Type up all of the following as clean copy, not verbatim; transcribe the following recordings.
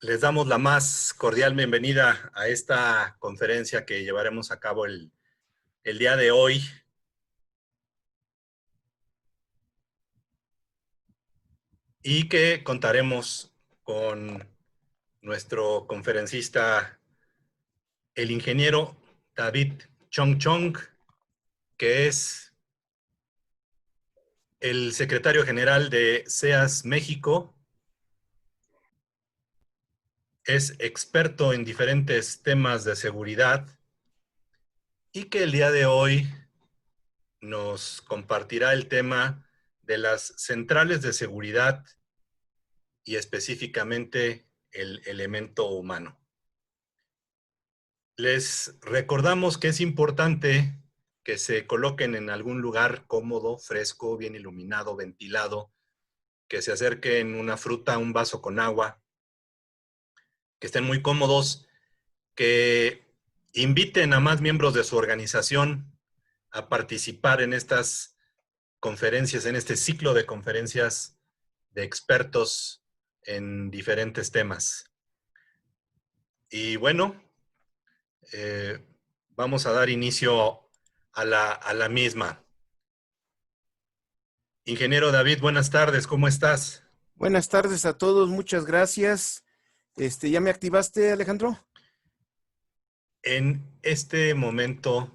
Les damos la más cordial bienvenida a esta conferencia que llevaremos a cabo el día de hoy. Y que contaremos con nuestro conferencista, el ingeniero David Chong Chong, que es el secretario general de SEAS México. Es experto en diferentes temas de seguridad y que el día de hoy nos compartirá el tema de las centrales de seguridad y específicamente el elemento humano. Les recordamos que es importante que se coloquen en algún lugar cómodo, fresco, bien iluminado, ventilado, que se acerquen una fruta, un vaso con agua, que estén muy cómodos, que inviten a más miembros de su organización a participar en estas conferencias, en este ciclo de conferencias de expertos en diferentes temas. Y bueno, vamos a dar inicio a la misma. Ingeniero David, buenas tardes, ¿cómo estás? Buenas tardes a todos, muchas gracias. ¿Ya me activaste, Alejandro? En este momento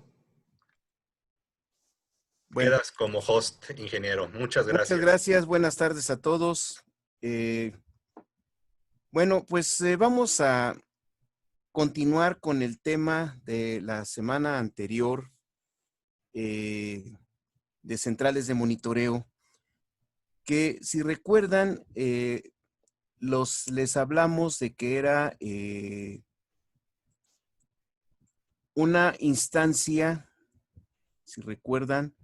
Bueno, quedas como host, ingeniero. Muchas muchas gracias. gracias, buenas tardes a todos. Bueno, pues vamos a continuar con el tema de la semana anterior de centrales de monitoreo, que si recuerdan, les hablamos de que era una instancia, si recuerdan,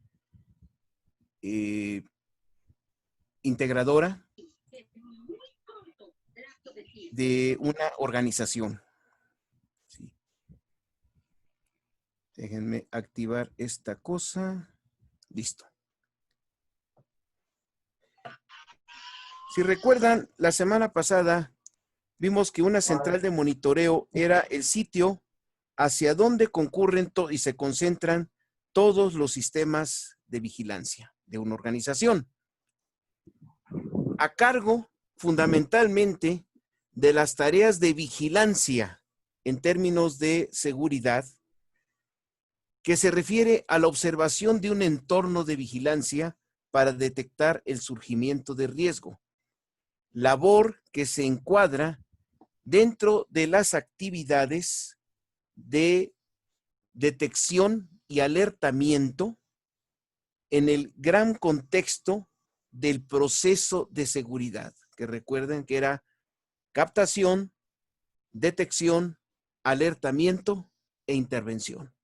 integradora de una organización. Sí. Déjenme activar esta cosa. Listo. Si recuerdan, la semana pasada vimos que una central de monitoreo era el sitio hacia donde concurren y se concentran todos los sistemas de vigilancia de una organización, a cargo fundamentalmente de las tareas de vigilancia en términos de seguridad, que se refiere a la observación de un entorno de vigilancia para detectar el surgimiento de riesgo, labor que se encuadra dentro de las actividades de detección y alertamiento en el gran contexto del proceso de seguridad, que recuerden que era captación, detección, alertamiento e intervención.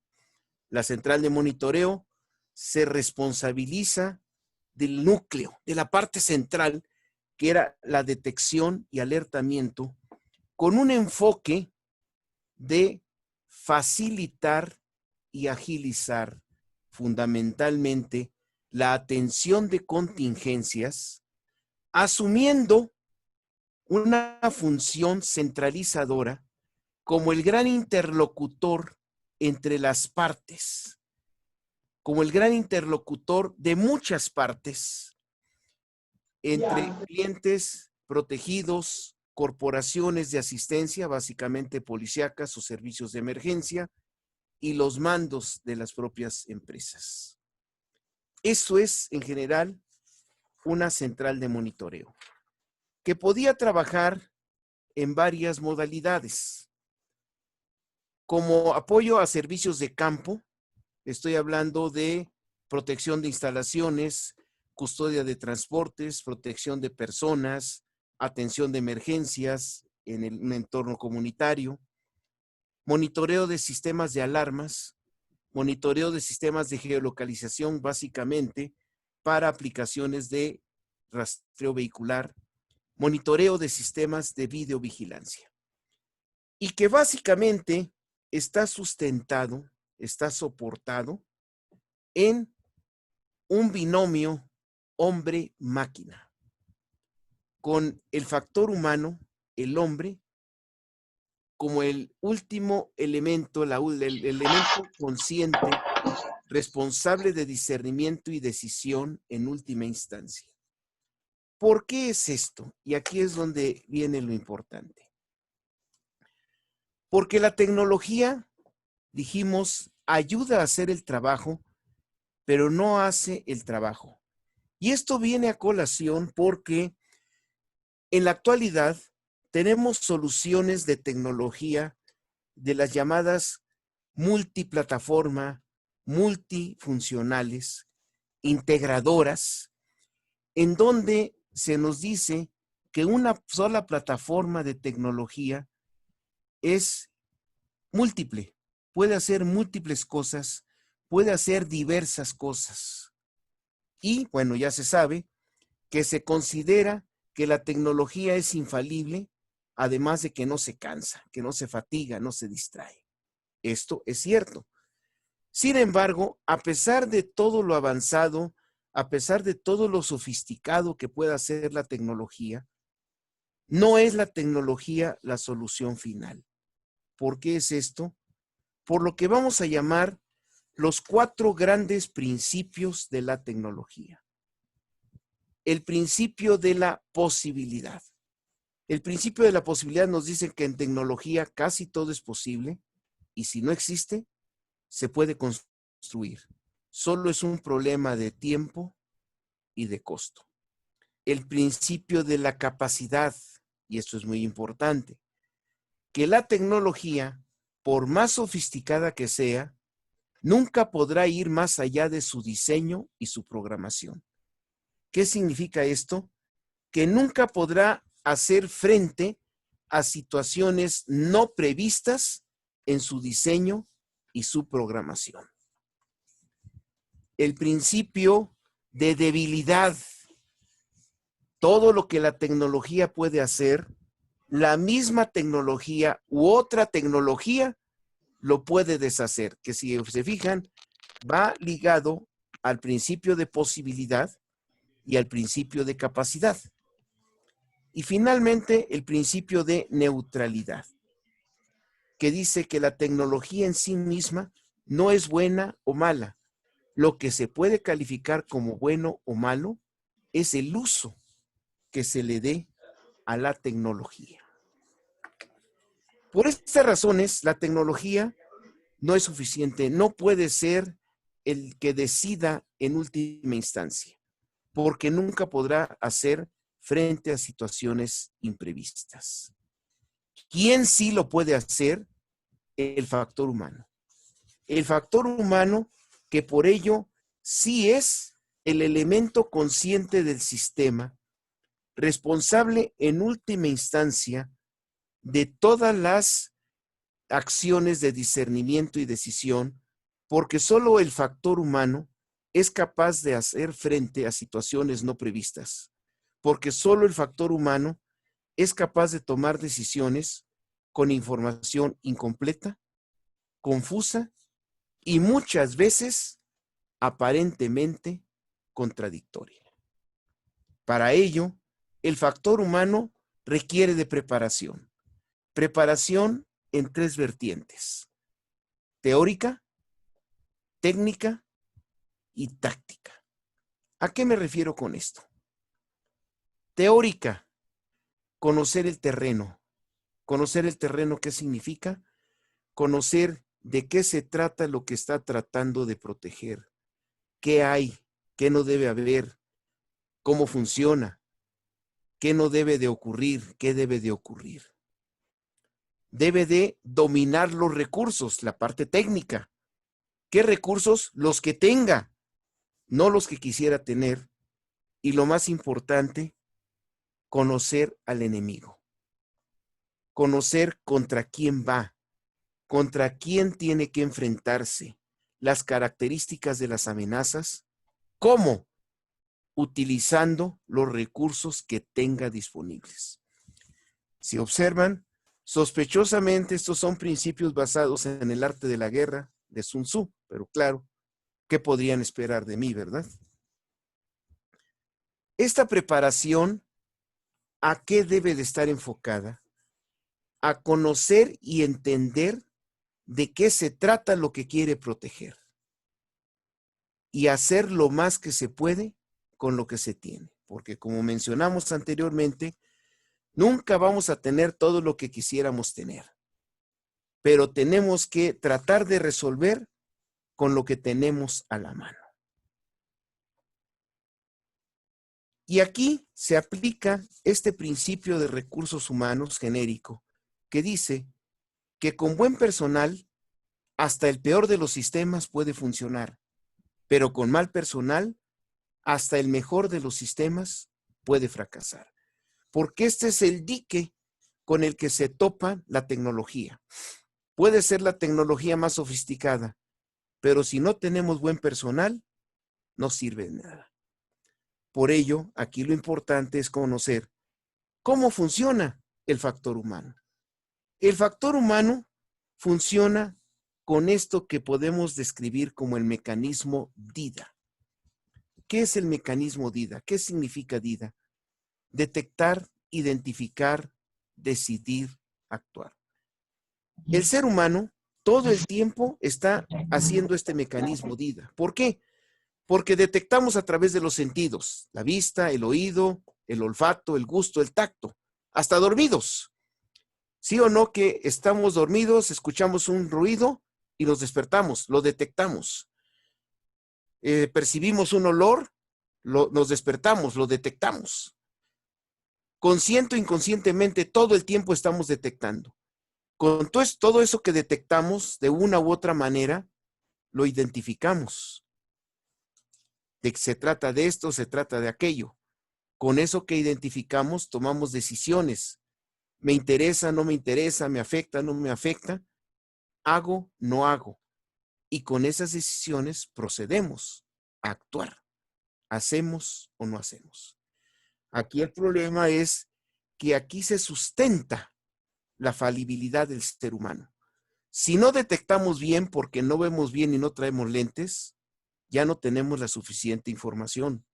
La central de monitoreo se responsabiliza del núcleo, de la parte central, que era la detección y alertamiento, con un enfoque de facilitar y agilizar fundamentalmente la atención de contingencias, asumiendo una función centralizadora como el gran interlocutor entre las partes, como el gran interlocutor de muchas partes, entre clientes protegidos, corporaciones de asistencia, básicamente policíacas o servicios de emergencia, y los mandos de las propias empresas. Eso es, en general, una central de monitoreo, que podía trabajar en varias modalidades. Como apoyo a servicios de campo, estoy hablando de protección de instalaciones, custodia de transportes, protección de personas, atención de emergencias en un entorno comunitario, monitoreo de sistemas de alarmas, monitoreo de sistemas de geolocalización, básicamente para aplicaciones de rastreo vehicular, monitoreo de sistemas de videovigilancia. Y que básicamente está sustentado, está soportado en un binomio hombre-máquina, con el factor humano, el hombre, como el último elemento, el elemento consciente responsable de discernimiento y decisión en última instancia. ¿Por qué es esto? Y aquí es donde viene lo importante. Porque la tecnología, dijimos, ayuda a hacer el trabajo, pero no hace el trabajo. Y esto viene a colación porque en la actualidad tenemos soluciones de tecnología de las llamadas multiplataforma, multifuncionales, integradoras, en donde se nos dice que una sola plataforma de tecnología es múltiple, puede hacer múltiples cosas, puede hacer diversas cosas. Y bueno, ya se sabe que se considera que la tecnología es infalible, además de que no se cansa, que no se fatiga, no se distrae. Esto es cierto. Sin embargo, a pesar de todo lo avanzado, a pesar de todo lo sofisticado que pueda ser la tecnología, no es la tecnología la solución final. ¿Por qué es esto? Por lo que vamos a llamar los 4 grandes principios de la tecnología. El principio de la posibilidad. El principio de la posibilidad nos dice que en tecnología casi todo es posible y si no existe, se puede construir. Solo es un problema de tiempo y de costo. El principio de la capacidad, y esto es muy importante, que la tecnología, por más sofisticada que sea, nunca podrá ir más allá de su diseño y su programación. ¿Qué significa esto? Que nunca podrá hacer frente a situaciones no previstas en su diseño y su programación. El principio de debilidad. Todo lo que la tecnología puede hacer, la misma tecnología u otra tecnología lo puede deshacer, que si se fijan, va ligado al principio de posibilidad y al principio de capacidad. Y finalmente, el principio de neutralidad, que dice que la tecnología en sí misma no es buena o mala. Lo que se puede calificar como bueno o malo es el uso que se le dé a la tecnología. Por estas razones, la tecnología no es suficiente, no puede ser el que decida en última instancia, porque nunca podrá hacer frente a situaciones imprevistas. ¿Quién sí lo puede hacer? El factor humano. El factor humano que por ello sí es el elemento consciente del sistema, responsable en última instancia de todas las acciones de discernimiento y decisión, porque solo el factor humano es capaz de hacer frente a situaciones no previstas, porque solo el factor humano es capaz de tomar decisiones con información incompleta, confusa y muchas veces aparentemente contradictoria. Para ello, el factor humano requiere de preparación. Preparación en 3 vertientes: teórica, técnica y táctica. ¿A qué me refiero con esto? Teórica, conocer el terreno. Conocer el terreno, ¿qué significa? Conocer de qué se trata lo que está tratando de proteger. ¿Qué hay? ¿Qué no debe haber? ¿Cómo funciona? ¿Qué no debe de ocurrir? ¿Qué debe de ocurrir? Debe de dominar los recursos, la parte técnica. ¿Qué recursos? Los que tenga, no los que quisiera tener. Y lo más importante, conocer al enemigo. Conocer contra quién va, contra quién tiene que enfrentarse, las características de las amenazas, cómo, utilizando los recursos que tenga disponibles. Si observan, sospechosamente estos son principios basados en el arte de la guerra de Sun Tzu, pero claro, ¿qué podrían esperar de mí, verdad? Esta preparación, ¿a qué debe de estar enfocada? a conocer y entender de qué se trata lo que quiere proteger y hacer lo más que se puede con lo que se tiene. Porque como mencionamos anteriormente, nunca vamos a tener todo lo que quisiéramos tener, pero tenemos que tratar de resolver con lo que tenemos a la mano. Y aquí se aplica este principio de recursos humanos genérico que dice que con buen personal hasta el peor de los sistemas puede funcionar, pero con mal personal hasta el mejor de los sistemas puede fracasar. Porque este es el dique con el que se topa la tecnología. Puede ser la tecnología más sofisticada, pero si no tenemos buen personal, no sirve de nada. Por ello, aquí lo importante es conocer cómo funciona el factor humano. El factor humano funciona con esto que podemos describir como el mecanismo DIDA. ¿Qué es el mecanismo DIDA? ¿Qué significa DIDA? Detectar, identificar, decidir, actuar. El ser humano todo el tiempo está haciendo este mecanismo DIDA. ¿Por qué? Porque detectamos a través de los sentidos, la vista, el oído, el olfato, el gusto, el tacto, hasta dormidos. ¿Sí o no que estamos dormidos, escuchamos un ruido y nos despertamos, lo detectamos? Percibimos un olor, nos despertamos, lo detectamos. Consciente o inconscientemente, todo el tiempo estamos detectando. Con todo eso que detectamos, de una u otra manera, lo identificamos. De que se trata de esto, se trata de aquello. Con eso que identificamos, tomamos decisiones. Me interesa, no me interesa, me afecta, no me afecta, hago, no hago. Y con esas decisiones procedemos a actuar. ¿Hacemos o no hacemos? Aquí el problema es que aquí se sustenta la falibilidad del ser humano. Si no detectamos bien porque no vemos bien y no traemos lentes, ya no tenemos la suficiente información.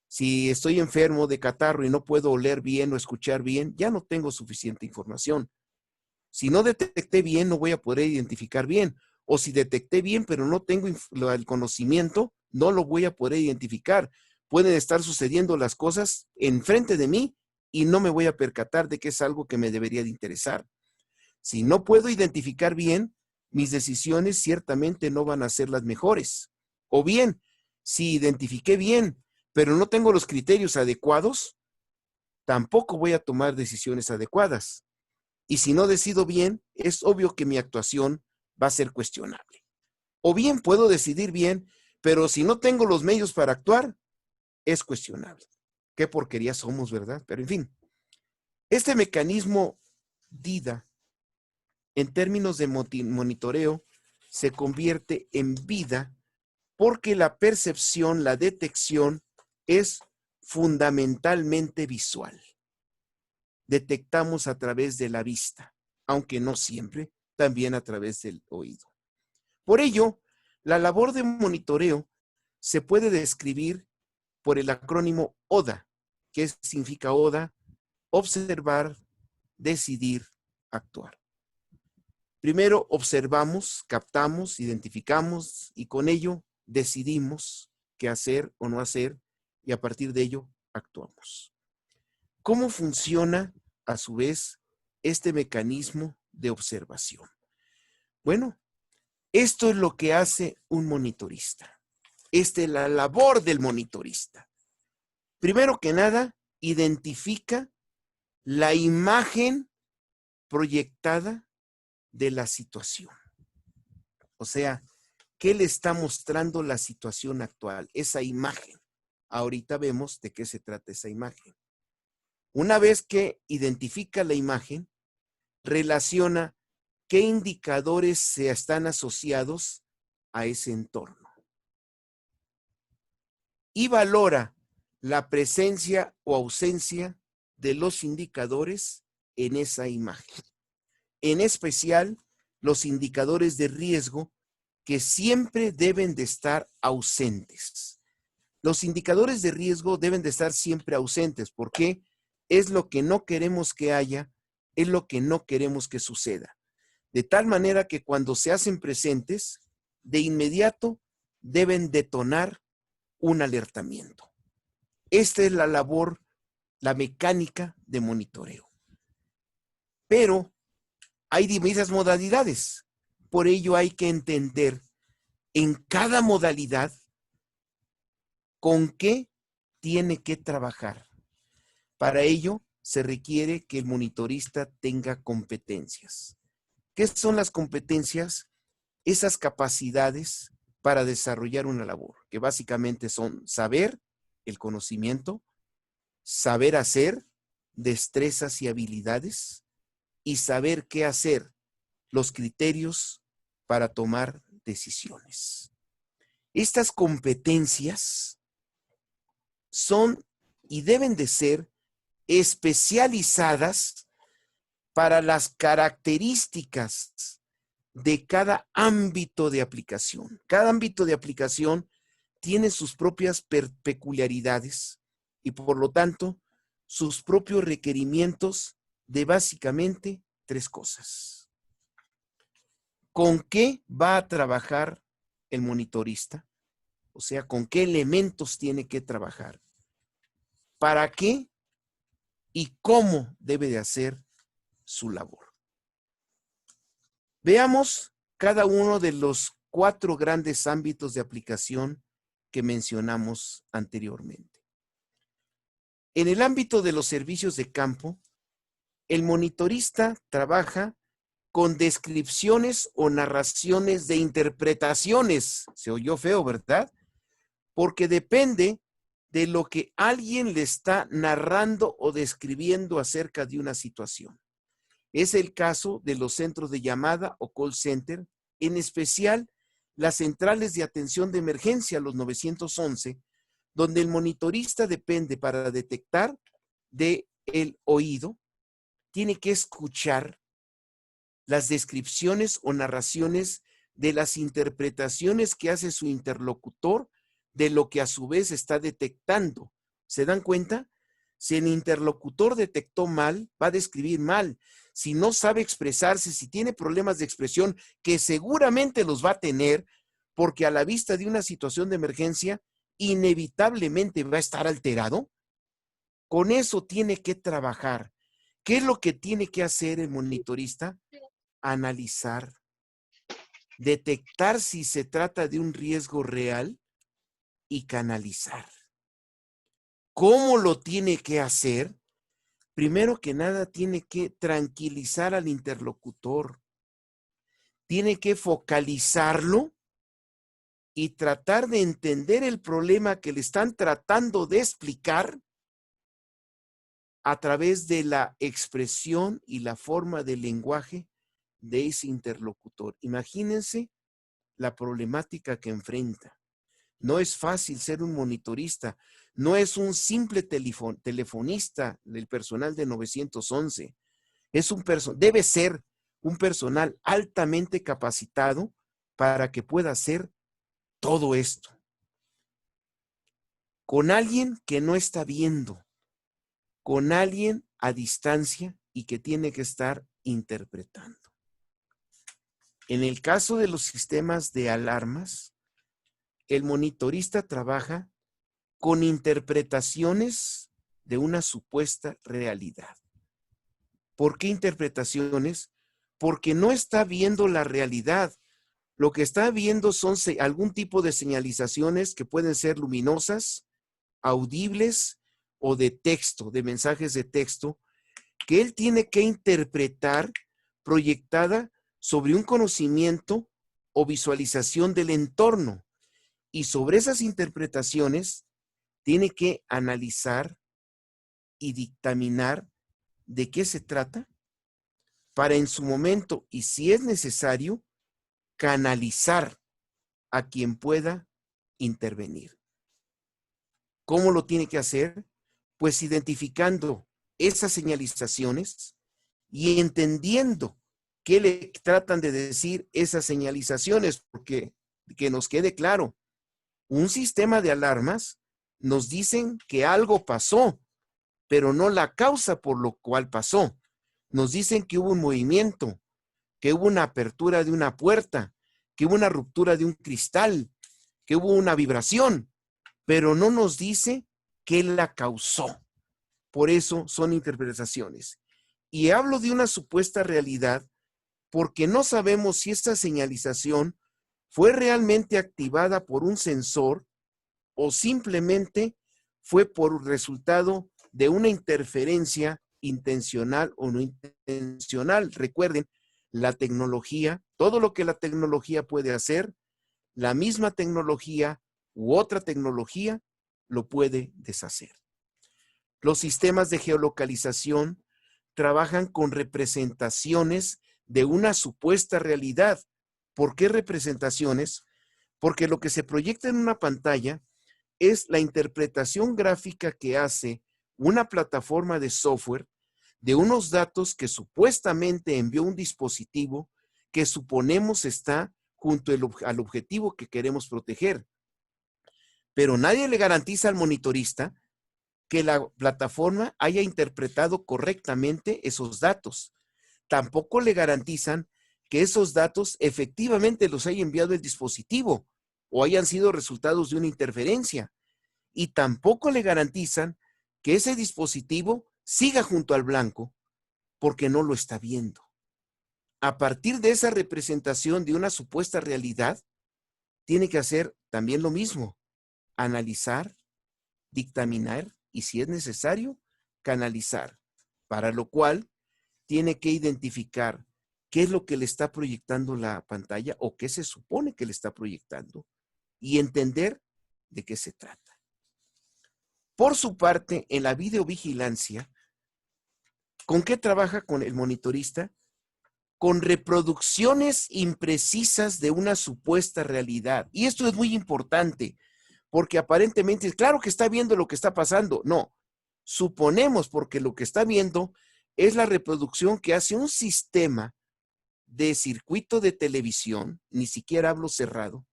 Si estoy enfermo de catarro y no puedo oler bien o escuchar bien, ya no tengo suficiente información. Si no detecté bien, no voy a poder identificar bien. O si detecté bien, pero no tengo el conocimiento, no lo voy a poder identificar. Pueden estar sucediendo las cosas enfrente de mí y no me voy a percatar de que es algo que me debería de interesar. Si no puedo identificar bien, mis decisiones ciertamente no van a ser las mejores. O bien, si identifiqué bien, pero no tengo los criterios adecuados, tampoco voy a tomar decisiones adecuadas. Y si no decido bien, es obvio que mi actuación va a ser cuestionable. O bien puedo decidir bien, pero si no tengo los medios para actuar, es cuestionable. Qué porquería somos, ¿verdad? Pero en fin, este mecanismo DIDA, en términos de monitoreo, se convierte en vida porque la percepción, la detección es fundamentalmente visual. Detectamos a través de la vista, aunque no siempre, también a través del oído. Por ello, la labor de monitoreo se puede describir por el acrónimo ODA, que significa ODA, observar, decidir, actuar. Primero observamos, captamos, identificamos y con ello decidimos qué hacer o no hacer y a partir de ello actuamos. ¿Cómo funciona a su vez este mecanismo de observación? Bueno, esto es lo que hace un monitorista. Esta es la labor del monitorista. Primero que nada, identifica la imagen proyectada de la situación. O sea, ¿qué le está mostrando la situación actual? Esa imagen. Ahorita vemos de qué se trata esa imagen. Una vez que identifica la imagen, relaciona qué indicadores se están asociados a ese entorno. Y valora la presencia o ausencia de los indicadores en esa imagen. En especial, los indicadores de riesgo que siempre deben de estar ausentes. Los indicadores de riesgo deben de estar siempre ausentes porque es lo que no queremos que haya es lo que no queremos que suceda. De tal manera que cuando se hacen presentes, de inmediato deben detonar un alertamiento. Esta es la labor, la mecánica de monitoreo. Pero hay diversas modalidades. Por ello hay que entender en cada modalidad con qué tiene que trabajar. Para ello se requiere que el monitorista tenga competencias. ¿Qué son las competencias? Esas capacidades para desarrollar una labor, que básicamente son saber, el conocimiento, saber hacer, destrezas y habilidades, y saber qué hacer, los criterios para tomar decisiones. Estas competencias son y deben de ser especializadas para las características de cada ámbito de aplicación. Cada ámbito de aplicación tiene sus propias peculiaridades y por lo tanto sus propios requerimientos de básicamente 3 cosas. ¿Con qué va a trabajar el monitorista? O sea, ¿con qué elementos tiene que trabajar? ¿Para qué? ¿Y cómo debe de hacer su labor? Veamos cada uno de los 4 grandes ámbitos de aplicación que mencionamos anteriormente. En el ámbito de los servicios de campo, el monitorista trabaja con descripciones o narraciones de interpretaciones. Se oyó feo, ¿verdad? Porque depende de lo que alguien le está narrando o describiendo acerca de una situación. Es el caso de los centros de llamada o call center, en especial las centrales de atención de emergencia, los 911, donde el monitorista depende para detectar del oído, tiene que escuchar las descripciones o narraciones de las interpretaciones que hace su interlocutor de lo que a su vez está detectando. ¿Se dan cuenta? Si el interlocutor detectó mal, va a describir mal. Si no sabe expresarse, si tiene problemas de expresión, que seguramente los va a tener, porque a la vista de una situación de emergencia, inevitablemente va a estar alterado. Con eso tiene que trabajar. ¿Qué es lo que tiene que hacer el monitorista? Analizar, detectar si se trata de un riesgo real y canalizar. ¿Cómo lo tiene que hacer? Primero que nada, tiene que tranquilizar al interlocutor. Tiene que focalizarlo y tratar de entender el problema que le están tratando de explicar a través de la expresión y la forma del lenguaje de ese interlocutor. Imagínense la problemática que enfrenta. No es fácil ser un monitorista. No es un simple telefonista del personal de 911. Debe ser un personal altamente capacitado para que pueda hacer todo esto. Con alguien que no está viendo, con alguien a distancia y que tiene que estar interpretando. En el caso de los sistemas de alarmas, el monitorista trabaja con interpretaciones de una supuesta realidad. ¿Por qué interpretaciones? Porque no está viendo la realidad. Lo que está viendo son algún tipo de señalizaciones que pueden ser luminosas, audibles o de texto, de mensajes de texto, que él tiene que interpretar proyectada sobre un conocimiento o visualización del entorno. Y sobre esas interpretaciones tiene que analizar y dictaminar de qué se trata para en su momento, y si es necesario, canalizar a quien pueda intervenir. ¿Cómo lo tiene que hacer? Pues identificando esas señalizaciones y entendiendo qué le tratan de decir esas señalizaciones, porque que nos quede claro, un sistema de alarmas nos dicen que algo pasó, pero no la causa por lo cual pasó. Nos dicen que hubo un movimiento, que hubo una apertura de una puerta, que hubo una ruptura de un cristal, que hubo una vibración, pero no nos dice qué la causó. Por eso son interpretaciones. Y hablo de una supuesta realidad porque no sabemos si esta señalización fue realmente activada por un sensor o simplemente fue por resultado de una interferencia intencional o no intencional. Recuerden, la tecnología, todo lo que la tecnología puede hacer, la misma tecnología u otra tecnología lo puede deshacer. Los sistemas de geolocalización trabajan con representaciones de una supuesta realidad. ¿Por qué representaciones? Porque lo que se proyecta en una pantalla es la interpretación gráfica que hace una plataforma de software de unos datos que supuestamente envió un dispositivo que suponemos está junto al objetivo que queremos proteger. Pero nadie le garantiza al monitorista que la plataforma haya interpretado correctamente esos datos. Tampoco le garantizan que esos datos efectivamente los haya enviado el dispositivo o hayan sido resultados de una interferencia. Y tampoco le garantizan que ese dispositivo siga junto al blanco porque no lo está viendo. A partir de esa representación de una supuesta realidad, tiene que hacer también lo mismo, analizar, dictaminar y, si es necesario, canalizar, para lo cual tiene que identificar qué es lo que le está proyectando la pantalla o qué se supone que le está proyectando y entender de qué se trata. Por su parte, en la videovigilancia, ¿con qué trabaja con el monitorista? Con reproducciones imprecisas de una supuesta realidad. Y esto es muy importante, porque aparentemente, claro que está viendo lo que está pasando. No, suponemos porque lo que está viendo es la reproducción que hace un sistema de circuito de televisión, ni siquiera hablo cerrado,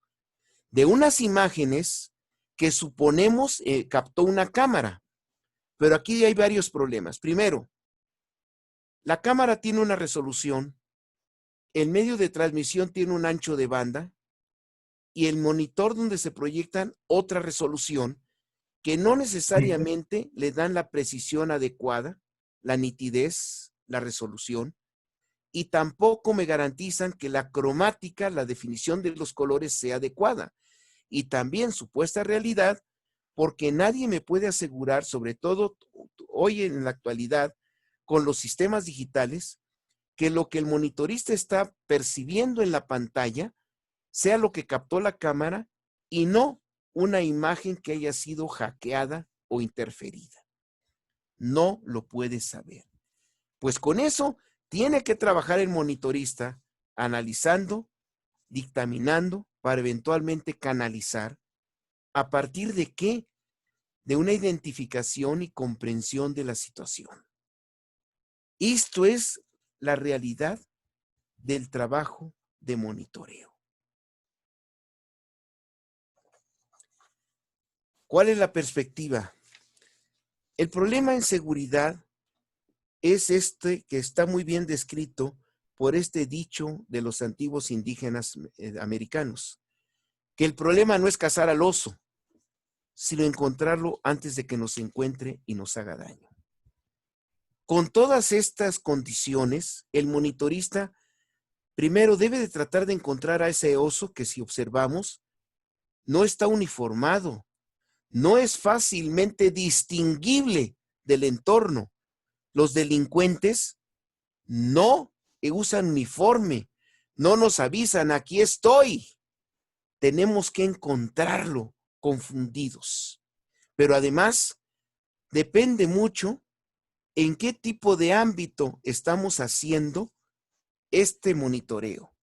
de unas imágenes que suponemos captó una cámara. Pero aquí hay varios problemas. Primero, la cámara tiene una resolución, el medio de transmisión tiene un ancho de banda y el monitor donde se proyectan otra resolución que no necesariamente le dan la precisión adecuada, la nitidez, la resolución, y tampoco me garantizan que la cromática, la definición de los colores sea adecuada. Y también supuesta realidad, porque nadie me puede asegurar, sobre todo hoy en la actualidad, con los sistemas digitales, que lo que el monitorista está percibiendo en la pantalla sea lo que captó la cámara y no una imagen que haya sido hackeada o interferida. No lo puede saber. Pues con eso tiene que trabajar el monitorista analizando, dictaminando para eventualmente canalizar. ¿A partir de qué? De una identificación y comprensión de la situación. Esto es la realidad del trabajo de monitoreo. ¿Cuál es la perspectiva? El problema en seguridad es este que está muy bien descrito por este dicho de los antiguos indígenas americanos, que el problema no es cazar al oso, sino encontrarlo antes de que nos encuentre y nos haga daño. Con todas estas condiciones, el monitorista primero debe de tratar de encontrar a ese oso que, si observamos, no está uniformado, no es fácilmente distinguible del entorno. Los delincuentes no usan uniforme, no nos avisan, aquí estoy. Tenemos que encontrarlo confundidos. Pero además, depende mucho en qué tipo de ámbito estamos haciendo este monitoreo.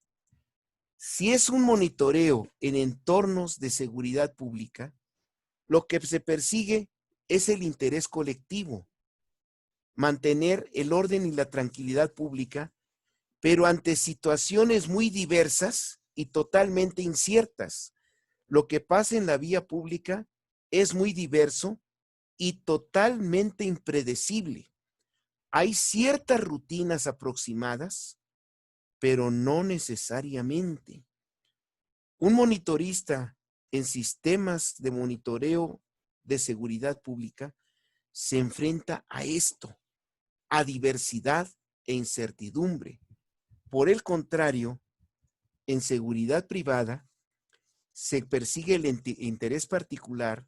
Si es un monitoreo en entornos de seguridad pública, lo que se persigue es el interés colectivo, mantener el orden y la tranquilidad pública, pero ante situaciones muy diversas y totalmente inciertas. Lo que pasa en la vía pública es muy diverso y totalmente impredecible. Hay ciertas rutinas aproximadas, pero no necesariamente. Un monitorista en sistemas de monitoreo de seguridad pública se enfrenta a esto, a diversidad e incertidumbre. Por el contrario, en seguridad privada se persigue el interés particular,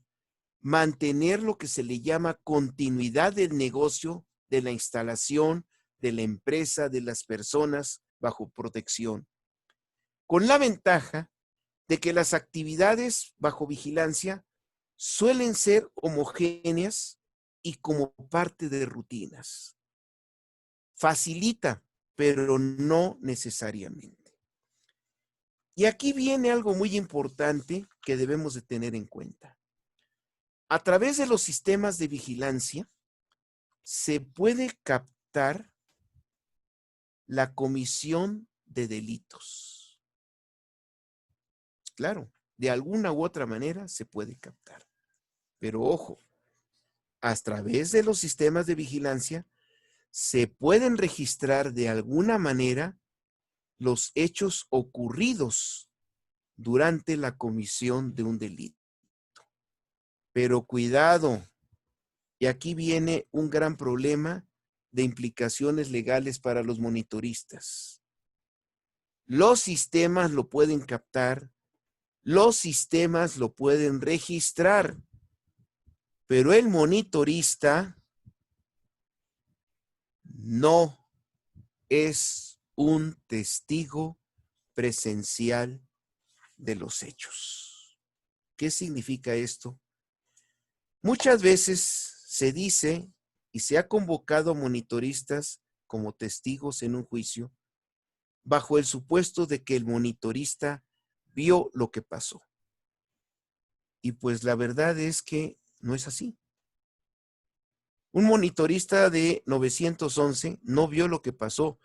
mantener lo que se le llama continuidad del negocio, de la instalación, de la empresa, de las personas bajo protección, con la ventaja de que las actividades bajo vigilancia suelen ser homogéneas y como parte de rutinas. Facilita, pero no necesariamente. Y aquí viene algo muy importante que debemos de tener en cuenta. A través de los sistemas de vigilancia se puede captar la comisión de delitos. Claro, de alguna u otra manera se puede captar. Pero ojo, a través de los sistemas de vigilancia se pueden registrar de alguna manera los hechos ocurridos durante la comisión de un delito. Pero cuidado, y aquí viene un gran problema de implicaciones legales para los monitoristas. Los sistemas lo pueden captar, los sistemas lo pueden registrar, pero el monitorista no es un testigo presencial de los hechos. ¿Qué significa esto? Muchas veces se dice y se ha convocado a monitoristas como testigos en un juicio bajo el supuesto de que el monitorista vio lo que pasó. Y pues la verdad es que no es así. Un monitorista de 911 no vio lo que pasó,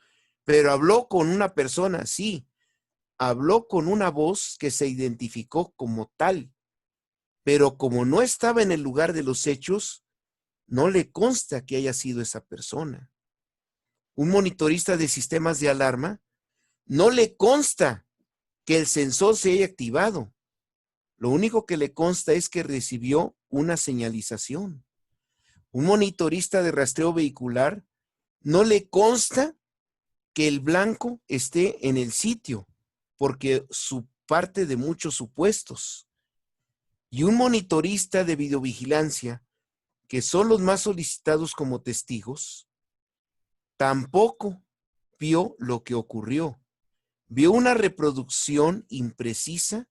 pero habló con una persona, sí, habló con una voz que se identificó como tal, pero como no estaba en el lugar de los hechos, no le consta que haya sido esa persona. Un monitorista de sistemas de alarma, no le consta que el sensor se haya activado. Lo único que le consta es que recibió una señalización. Un monitorista de rastreo vehicular, no le consta que el blanco esté en el sitio, porque parte de muchos supuestos. Y un monitorista de videovigilancia, que son los más solicitados como testigos, tampoco vio lo que ocurrió. Vio una reproducción imprecisa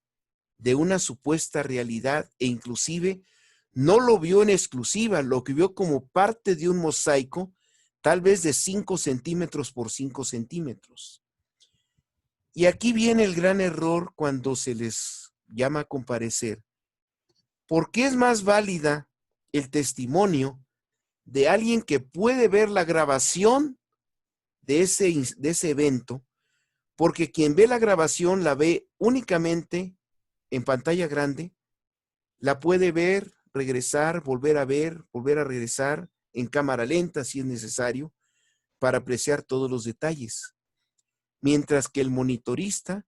de una supuesta realidad e inclusive no lo vio en exclusiva, lo que vio como parte de un mosaico, tal vez de 5 centímetros por 5 centímetros. Y aquí viene el gran error cuando se les llama a comparecer. ¿Por qué es más válida el testimonio de alguien que puede ver la grabación de ese evento? Porque quien ve la grabación la ve únicamente en pantalla grande, la puede ver, regresar, volver a ver, volver a regresar en cámara lenta si es necesario para apreciar todos los detalles. Mientras que el monitorista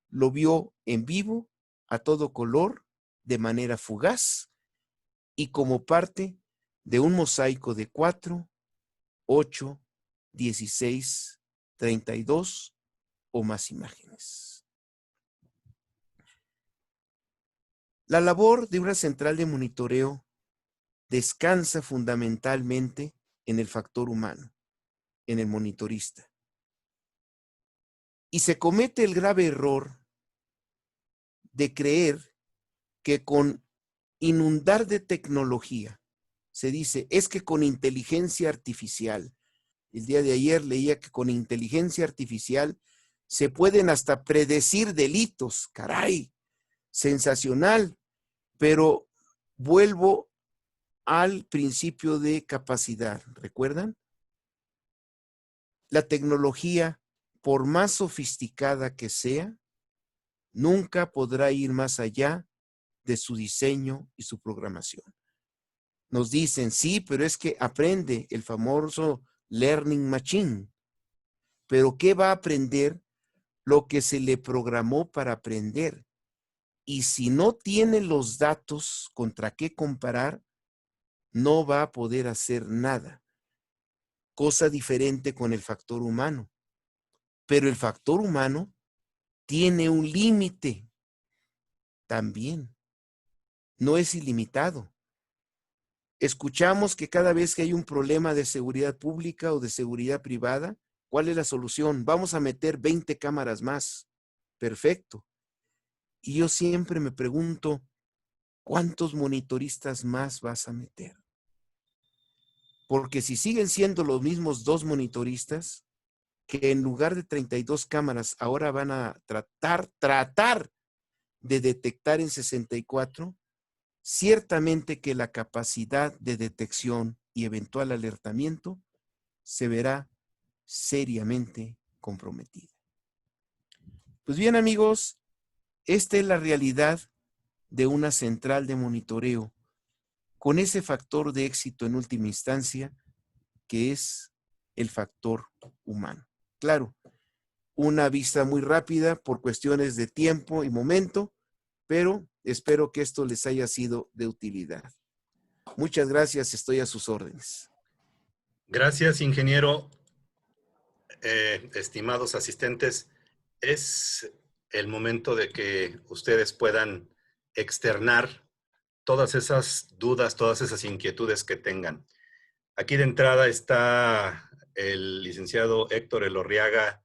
lo vio en vivo, a todo color, de manera fugaz y como parte de un mosaico de 4, 8, 16, 32 o más imágenes. La labor de una central de monitoreo descansa fundamentalmente en el factor humano, en el monitorista. Y se comete el grave error de creer que con inundar de tecnología, se dice, es que con inteligencia artificial, el día de ayer leía que con inteligencia artificial se pueden hasta predecir delitos, caray, sensacional, pero vuelvo al principio de capacidad, ¿recuerdan? La tecnología, por más sofisticada que sea, nunca podrá ir más allá de su diseño y su programación. Nos dicen, sí, pero es que aprende el famoso learning machine. Pero ¿qué va a aprender? Lo que se le programó para aprender. Y si no tiene los datos contra qué comparar, no va a poder hacer nada. Cosa diferente con el factor humano. Pero el factor humano tiene un límite también. No es ilimitado. Escuchamos que cada vez que hay un problema de seguridad pública o de seguridad privada, ¿cuál es la solución? Vamos a meter 20 cámaras más. Perfecto. Y yo siempre me pregunto, ¿cuántos monitoristas más vas a meter? Porque si siguen siendo los mismos 2 monitoristas, que en lugar de 32 cámaras ahora van a tratar de detectar en 64, ciertamente que la capacidad de detección y eventual alertamiento se verá seriamente comprometida. Pues bien, amigos, esta es la realidad de una central de monitoreo con ese factor de éxito en última instancia que es el factor humano. Claro, una vista muy rápida por cuestiones de tiempo y momento, pero espero que esto les haya sido de utilidad. Muchas gracias, estoy a sus órdenes. Gracias, ingeniero. Estimados asistentes, es el momento de que ustedes puedan externar todas esas dudas, todas esas inquietudes que tengan. Aquí de entrada está el licenciado Héctor Elorriaga.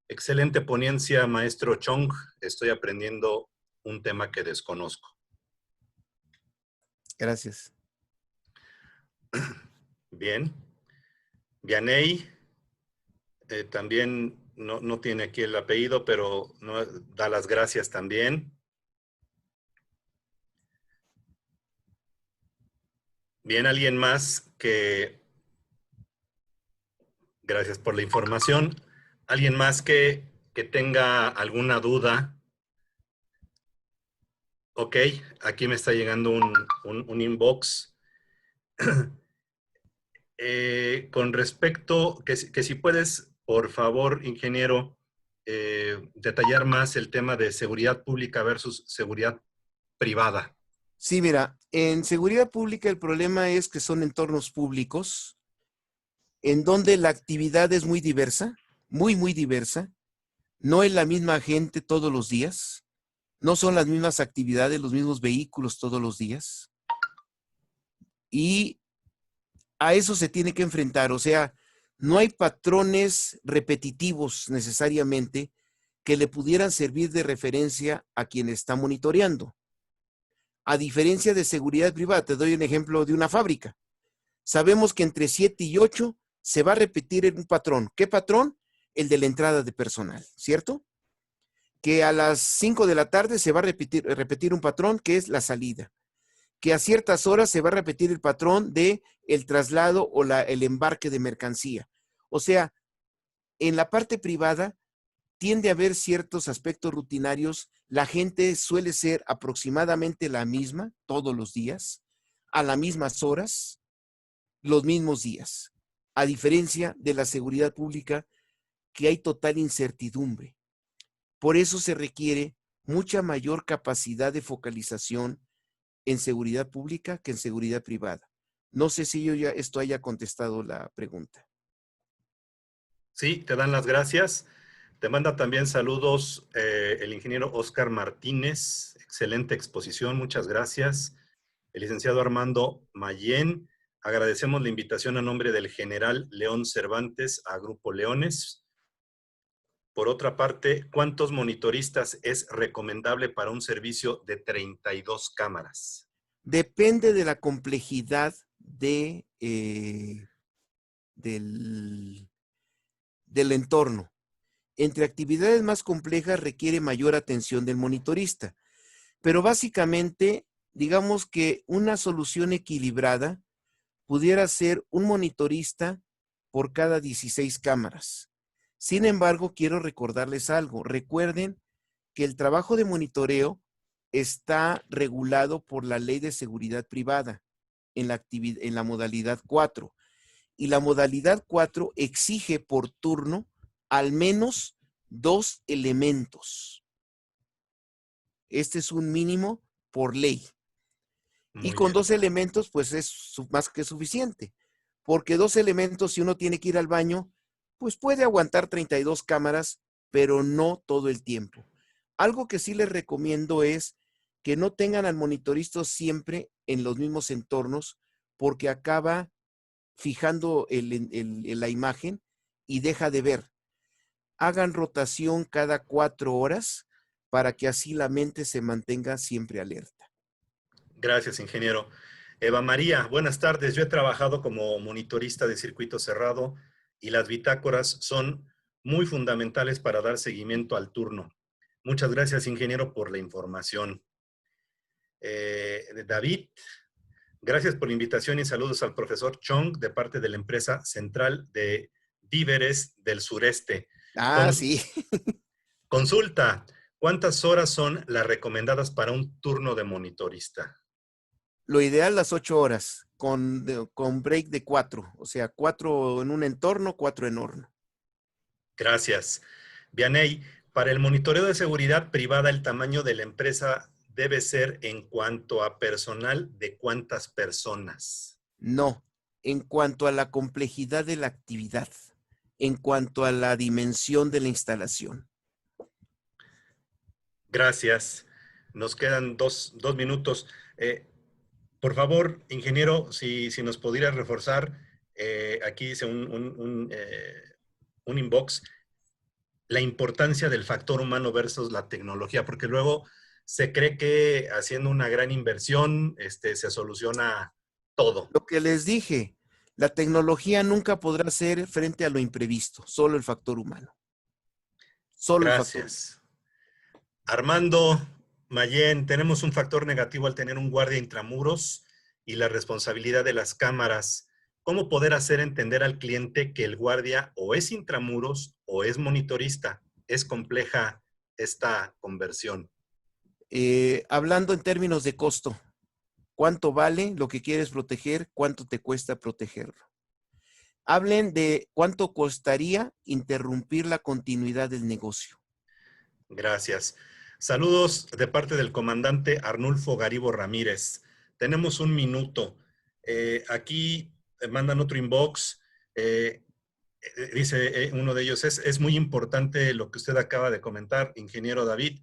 Excelente ponencia, maestro Chong. Estoy aprendiendo un tema que desconozco. Gracias. Bien. Vianey, también no tiene aquí el apellido, pero da las gracias también. Bien, alguien más que... Gracias por la información. ¿Alguien más que tenga alguna duda? Ok, aquí me está llegando un inbox. Con respecto, que si puedes, por favor, ingeniero, detallar más el tema de seguridad pública versus seguridad privada. Sí, mira, en seguridad pública el problema es que son entornos públicos en donde la actividad es muy diversa, muy diversa. No es la misma gente todos los días. No son las mismas actividades, los mismos vehículos todos los días. Y a eso se tiene que enfrentar. O sea, no hay patrones repetitivos necesariamente que le pudieran servir de referencia a quien está monitoreando. A diferencia de seguridad privada, te doy un ejemplo de una fábrica. Sabemos que entre 7 y 8 se va a repetir un patrón. ¿Qué patrón? El de la entrada de personal, ¿cierto? Que a las 5 de la tarde se va a repetir un patrón que es la salida. Que a ciertas horas se va a repetir el patrón de el traslado o el embarque de mercancía. O sea, en la parte privada tiende a haber ciertos aspectos rutinarios. La gente suele ser aproximadamente la misma todos los días, a las mismas horas, los mismos días. A diferencia de la seguridad pública, que hay total incertidumbre. Por eso se requiere mucha mayor capacidad de focalización en seguridad pública que en seguridad privada. No sé si esto haya contestado la pregunta. Sí, te dan las gracias. Te manda también saludos el ingeniero Oscar Martínez. Excelente exposición, muchas gracias. El licenciado Armando Mayén. Agradecemos la invitación a nombre del general León Cervantes a Grupo Leones. Por otra parte, ¿cuántos monitoristas es recomendable para un servicio de 32 cámaras? Depende de la complejidad del entorno. Entre actividades más complejas requiere mayor atención del monitorista, pero básicamente, digamos que una solución equilibrada pudiera ser un monitorista por cada 16 cámaras. Sin embargo, quiero recordarles algo. Recuerden que el trabajo de monitoreo está regulado por la Ley de Seguridad Privada en la modalidad 4. y la modalidad 4 exige por turno al menos 2 elementos. Este es un mínimo por ley. Y Muy con bien. 2 elementos, pues es más que suficiente. Porque 2 elementos, si uno tiene que ir al baño, pues puede aguantar 32 cámaras, pero no todo el tiempo. Algo que sí les recomiendo es que no tengan al monitorista siempre en los mismos entornos, porque acaba fijando la imagen y deja de ver. Hagan rotación cada 4 horas para que así la mente se mantenga siempre alerta. Gracias, ingeniero. Eva María, buenas tardes. Yo he trabajado como monitorista de circuito cerrado y las bitácoras son muy fundamentales para dar seguimiento al turno. Muchas gracias, ingeniero, por la información. David, gracias por la invitación y saludos al profesor Chong de parte de la empresa central de víveres del sureste. Ah, sí. Consulta, ¿cuántas horas son las recomendadas para un turno de monitorista? Lo ideal las 8 horas, con break de 4. O sea, 4 en un entorno, 4 en horno. Gracias. Vianey, para el monitoreo de seguridad privada, el tamaño de la empresa debe ser en cuanto a personal de cuántas personas. No, en cuanto a la complejidad de la actividad, en cuanto a la dimensión de la instalación. Gracias. Nos quedan dos minutos. Por favor, ingeniero, si nos pudiera reforzar, aquí dice un inbox, la importancia del factor humano versus la tecnología, porque luego se cree que haciendo una gran inversión se soluciona todo. Lo que les dije, la tecnología nunca podrá ser frente a lo imprevisto, solo el factor humano. Solo el factor humano. Gracias. Armando Mayén, tenemos un factor negativo al tener un guardia intramuros y la responsabilidad de las cámaras. ¿Cómo poder hacer entender al cliente que el guardia o es intramuros o es monitorista? Es compleja esta conversión. Hablando en términos de costo, ¿cuánto vale lo que quieres proteger? ¿Cuánto te cuesta protegerlo? Hablen de cuánto costaría interrumpir la continuidad del negocio. Gracias. Saludos de parte del comandante Arnulfo Garibo Ramírez. Tenemos un minuto. Aquí mandan otro inbox. Dice uno de ellos, es muy importante lo que usted acaba de comentar, ingeniero David,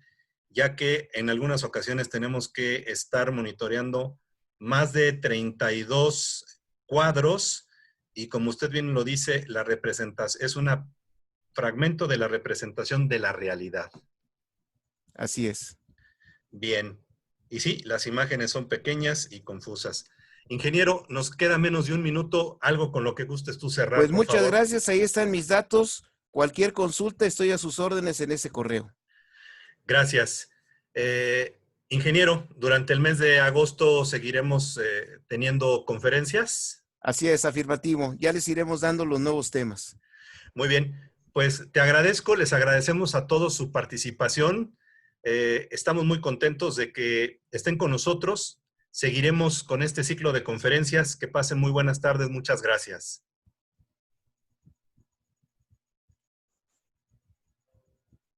ya que en algunas ocasiones tenemos que estar monitoreando más de 32 cuadros y como usted bien lo dice, la representación es un fragmento de la representación de la realidad. Así es. Bien. Y sí, las imágenes son pequeñas y confusas. Ingeniero, nos queda menos de un minuto. Algo con lo que gustes tú cerrar, Pues por muchas favor. gracias. Ahí están mis datos. Cualquier consulta, estoy a sus órdenes en ese correo. Gracias. Ingeniero, durante el mes de agosto seguiremos teniendo conferencias. Así es, afirmativo. Ya les iremos dando los nuevos temas. Muy bien. Pues te agradezco, les agradecemos a todos su participación. Estamos muy contentos de que estén con nosotros. Seguiremos con este ciclo de conferencias. Que pasen muy buenas tardes. Muchas gracias.